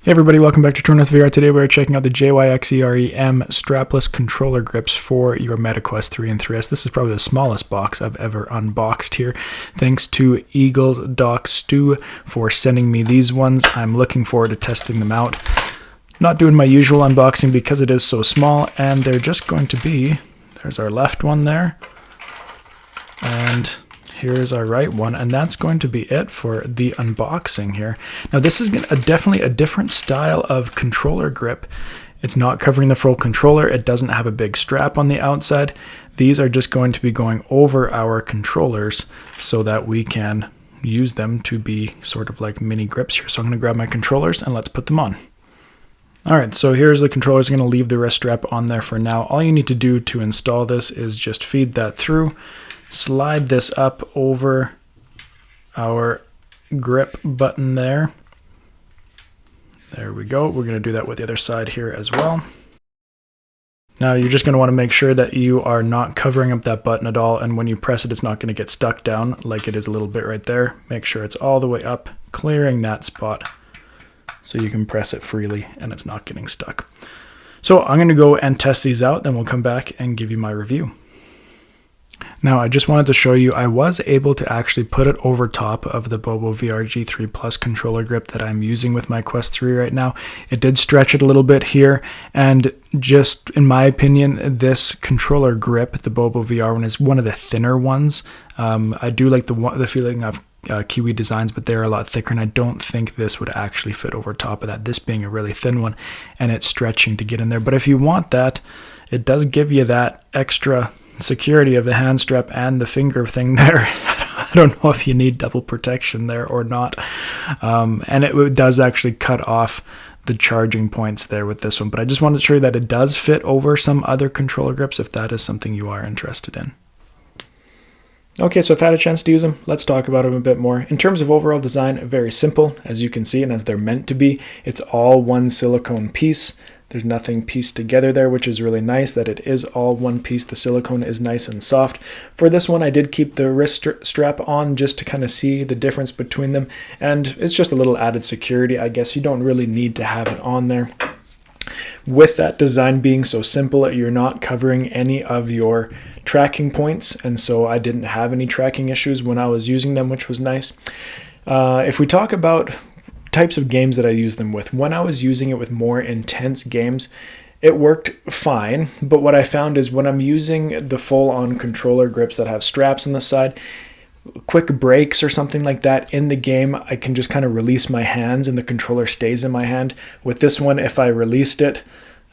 Hey everybody, welcome back to True North VR. Today we're checking out the JYXEREM strapless controller grips for your MetaQuest 3 and 3S. This is probably the smallest box I've ever unboxed here. Thanks to Eagles Doc Stu for sending me these ones. I'm looking forward to testing them out. Not doing my usual unboxing because it is so small, and they're just going to be, there's our left one there, and here's our right one, and that's going to be it for the unboxing here. Now this is definitely a different style of controller grip. It's not covering the full controller. It doesn't have a big strap on the outside. These are just going to be going over our controllers so that we can use them to be sort of like mini grips here. So I'm going to grab my controllers and let's put them on. Alright, so here's the controllers. I'm going to leave the wrist strap on there for now. All you need to do to install this is just feed that through. Slide this up over our grip button there. There we go. We're going to do that with the other side here as well. Now you're just going to want to make sure that you are not covering up that button at all, and when you press it, it's not going to get stuck down like it is a little bit right there. Make sure it's all the way up, clearing that spot so you can press it freely and it's not getting stuck. So I'm going to go and test these out, then we'll come back and give you my review. Now, I just wanted to show you I was able to actually put it over top of the Bobo VR G3 Plus controller grip that I'm using with my Quest 3 right now. It did stretch it a little bit here, and just in my opinion, this controller grip, the Bobo VR one, is one of the thinner ones. I do like the feeling of Kiwi designs, but they're a lot thicker, and I don't think this would actually fit over top of that, this being a really thin one, and it's stretching to get in there. But if you want that, it does give you that extra security of the hand strap and the finger thing there. I don't know if you need double protection there or not. And it does actually cut off the charging points there with this one. But I just wanted to show you that it does fit over some other controller grips if that is something you are interested in. Okay, so I've had a chance to use them. Let's talk about them a bit more. In terms of overall design, very simple, as you can see, and as they're meant to be. It's all one silicone piece. There's nothing pieced together there, which is really nice that it is all one piece. The silicone is nice and soft. For this one, I did keep the wrist strap on just to kind of see the difference between them. And it's just a little added security. I guess you don't really need to have it on there. With that design being so simple, you're not covering any of your tracking points. And so I didn't have any tracking issues when I was using them, which was nice. If we talk about types of games that I use them with, when I was using it with more intense games, it worked fine, but what I found is when I'm using the full-on controller grips that have straps on the side, quick breaks or something like that in the game, I can just kind of release my hands and the controller stays in my hand. With this one, if I released it,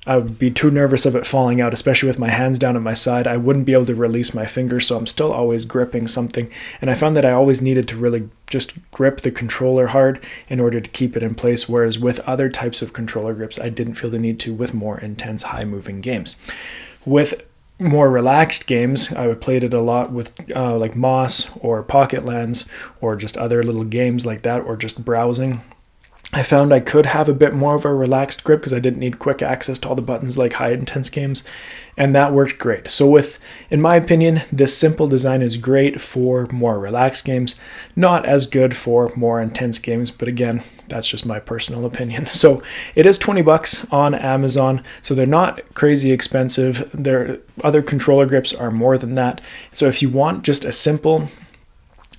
I would be too nervous of it falling out, especially with my hands down at my side. I wouldn't be able to release my fingers, so I'm still always gripping something. And I found that I always needed to really just grip the controller hard in order to keep it in place, whereas with other types of controller grips, I didn't feel the need to with more intense, high-moving games. With more relaxed games, I played it a lot with like Moss or Pocket Lands or just other little games like that, or just browsing. I found I could have a bit more of a relaxed grip because I didn't need quick access to all the buttons like high intense games, and that worked great. So in my opinion, this simple design is great for more relaxed games, not as good for more intense games, but again, that's just my personal opinion. So it is $20 on Amazon, so they're not crazy expensive. Their other controller grips are more than that. So if you want just a simple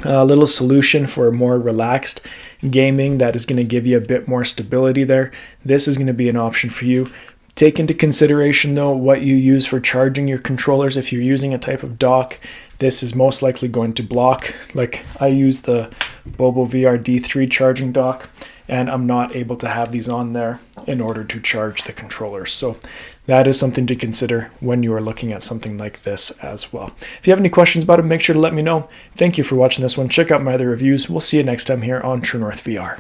little solution for more relaxed gaming that is going to give you a bit more stability there, this is going to be an option for you. Take into consideration though what you use for charging your controllers. If you're using a type of dock, this is most likely going to block. Like I use the Bobo VR D3 charging dock, and I'm not able to have these on there in order to charge the controllers. So that is something to consider when you are looking at something like this as well. If you have any questions about it, make sure to let me know. Thank you for watching this one. Check out my other reviews. We'll see you next time here on True North VR.